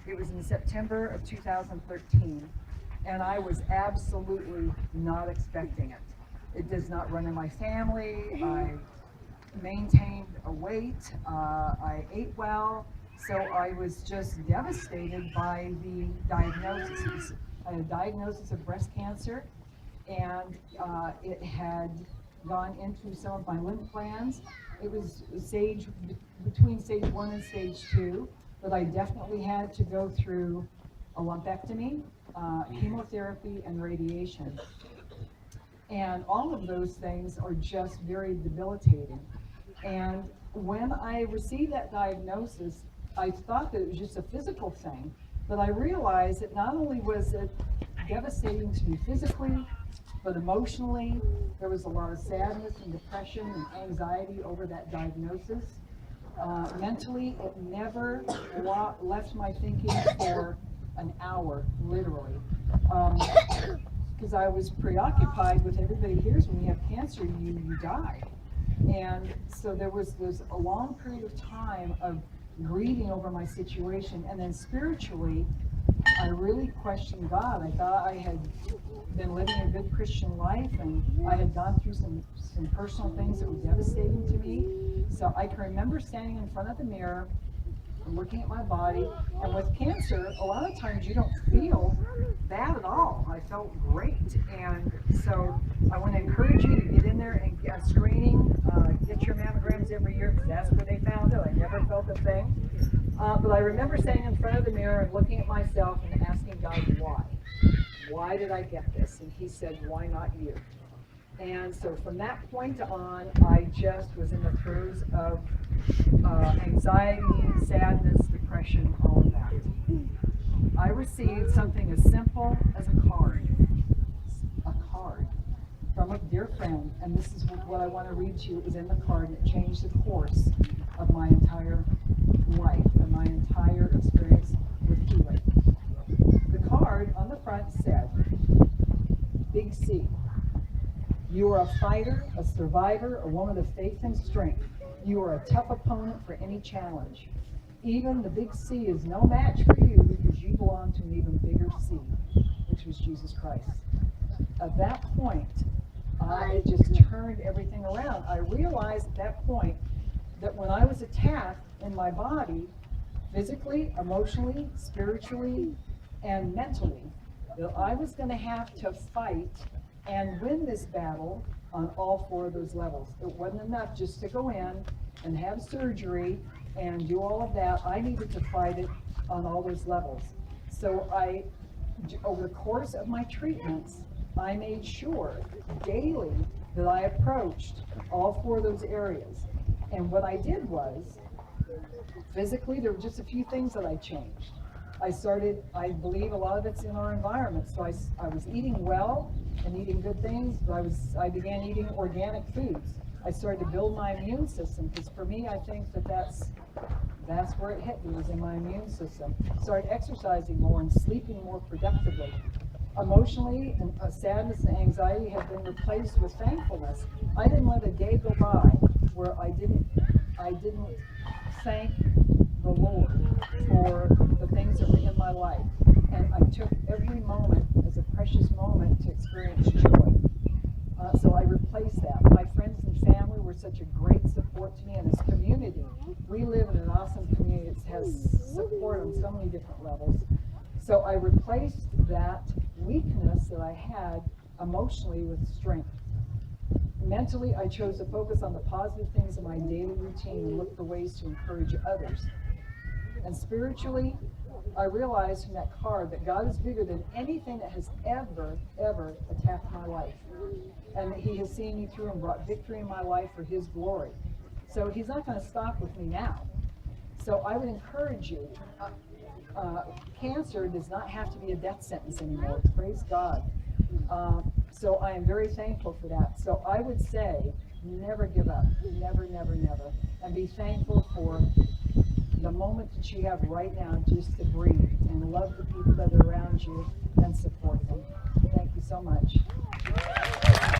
It was in September of 2013, and I was absolutely not expecting it. It does not run in my family. I maintained a weight. I ate well. So I was just devastated by the diagnosis. I had a diagnosis of breast cancer, and it had gone into some of my lymph glands. It was between stage 1 and stage 2, but I definitely had to go through a lumpectomy, chemotherapy, and radiation. And all of those things are just very debilitating. And when I received that diagnosis, I thought that it was just a physical thing, but I realized that not only was it devastating to me physically, but emotionally. There was a lot of sadness and depression and anxiety over that diagnosis. Mentally, it never left my thinking for an hour, literally. Because I was preoccupied with everybody hears when you have cancer, you die. And so there was a long period of time of grieving over my situation, and then spiritually, I really questioned God. I thought I had been living a good Christian life, and I had gone through some personal things that were devastating to me. So I can remember standing in front of the mirror and looking at my body, and with cancer, a lot of times you don't feel bad at all. I felt great, and so I want to encourage you to get in there and get screening, get your mammograms every year, because that's where they found it. I never felt a thing. But I remember standing in front of the mirror and looking at myself and asking God, why? Why did I get this? And he said, why not you? And so from that point on, I just was in the throes of anxiety, sadness, depression, all of that. I received something as simple as a card from a dear friend, and this is what I want to read to you. Is in the card, and it changed the course of my entire life and my entire experience with healing. The card on the front said, Big C, you are a fighter, a survivor, a woman of faith and strength. You are a tough opponent for any challenge. Even the big C is no match for you because you belong to an even bigger C, which was Jesus Christ. At that point, I just turned everything around. I realized at that point that when I was attacked in my body, physically, emotionally, spiritually, and mentally, that I was going to have to fight and win this battle on all 4 of those levels. It wasn't enough just to go in and have surgery and do all of that. I needed to fight it on all those levels. So over the course of my treatments, I made sure daily that I approached all 4 of those areas. And what I did was, physically, there were just a few things that I changed. I believe a lot of it's in our environment. So I was eating well and eating good things, but I began eating organic foods. I started to build my immune system, because for me, I think that's where it hit me, was in my immune system. Started exercising more and sleeping more productively. Emotionally, and sadness and anxiety have been replaced with thankfulness. I didn't let a day go by where I didn't thank the Lord for the things that were in my life. And I took every moment as a precious moment to experience joy. So I replaced that. My friends and family were such a great support to me, and this community. We live in an awesome community that has support on so many different levels. So I replaced that weakness that I had emotionally with strength. Mentally, I chose to focus on the positive things in my daily routine and look for ways to encourage others. And spiritually, I realized from that card that God is bigger than anything that has ever attacked my life. And that he has seen me through and brought victory in my life for his glory. So he's not going to stop with me now. So I would encourage you, cancer does not have to be a death sentence anymore. Praise God. So I am very thankful for that. So I would say, never give up. Never. And be thankful for the moment that you have right now just to breathe and love the people that are around you and support them. Thank you so much.